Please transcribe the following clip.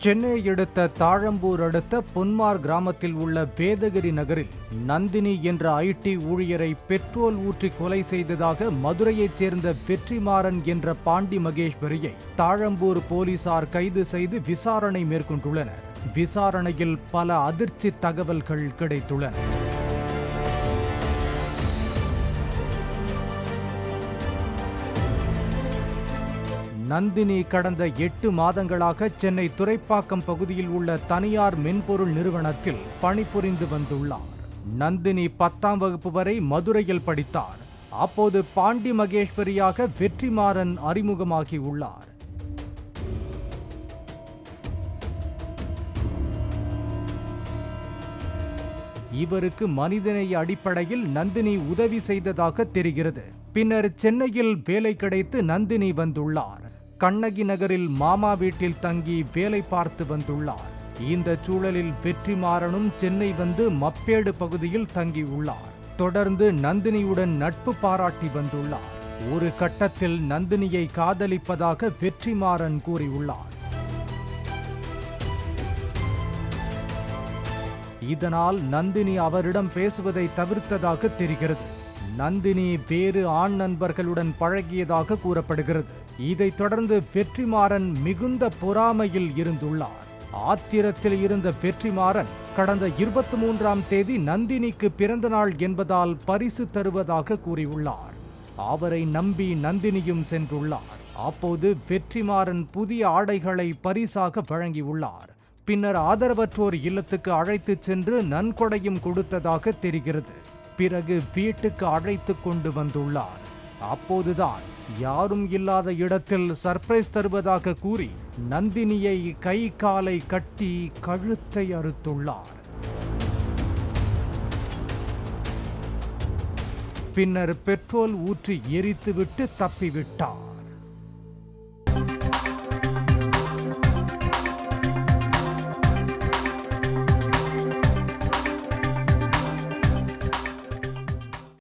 சென்னை அடுத்த தாழம்பூர் அடுத்த பொன்மார் கிராமத்தில் உள்ள வேதகிரி நகரில் நந்தினி என்ற ஐடி ஊழியரை பெட்ரோல் ஊற்றி கொலை செய்ததாக மதுரையைச் சேர்ந்த வெற்றிமாறன் என்ற பாண்டி மகேஸ்வரியை தாழம்பூர் போலீசார் கைது செய்து விசாரணை மேற்கொண்டுள்ளனர். விசாரணையில் பல அதிர்ச்சி தகவல்கள் கிடைத்துள்ளன. நந்தினி கடந்த 8 மாதங்களாக சென்னை துறைப்பாக்கம் பகுதியில் உள்ள தனியார் மென்பொருள் நிறுவனத்தில் பணிபுரிந்து வந்துள்ளார். நந்தினி 10ஆம் வகுப்பு வரை மதுரையில் படித்தார். அப்போது பாண்டி மகேஸ்வரியாக வெற்றிமாறன் அறிமுகமாகியுள்ளார். இவருக்கு மனிதநேய அடிப்படையில் நந்தினி உதவி செய்ததாக தெரிகிறது. பின்னர் சென்னையில் வேலை கிடைத்து நந்தினி வந்துள்ளார். கண்ணகி நகரில் மாமா வீட்டில் தங்கி வேலை பார்த்து வந்துள்ளார். இந்த சூழலில் வெற்றிமாறனும் சென்னை வந்து மப்பேடு பகுதியில் தங்கியுள்ளார். தொடர்ந்து நந்தினியுடன் நட்பு பாராட்டி வந்துள்ளார். ஒரு கட்டத்தில் நந்தினியை காதலிப்பதாக வெற்றிமாறன் கூறியுள்ளார். இதனால் நந்தினி அவரிடம் பேசுவதை தவிர்த்ததாக தெரிகிறது. நந்தினி வேறு ஆண் நண்பர்களுடன் பழகியதாக கூறப்படுகிறது. இதைத் தொடர்ந்து வெற்றிமாறன் மிகுந்த பொறாமையில் இருந்துள்ளார். ஆத்திரத்தில் இருந்த வெற்றிமாறன் கடந்த 23ஆம் தேதி நந்தினிக்கு பிறந்த நாள் என்பதால் பரிசு தருவதாக கூறியுள்ளார். அவரை நம்பி நந்தினியும் சென்றுள்ளார். அப்போது வெற்றிமாறன் புதிய ஆடைகளை பரிசாக வழங்கியுள்ளார். பின்னர் ஆதரவற்றோர் இல்லத்துக்கு அழைத்து சென்று நன்கொடையும் கொடுத்ததாக தெரிகிறது. பிறகு வீட்டுக்கு அழைத்து கொண்டு வந்துள்ளார். அப்போதுதான் யாரும் இல்லாத இடத்தில் சர்ப்ரைஸ் தருவதாக கூறி நந்தினியை கை காலை கட்டி கழுத்தை அறுத்துள்ளார். பின்னர் பெட்ரோல் ஊற்றி எரித்துவிட்டு தப்பிவிட்டார்.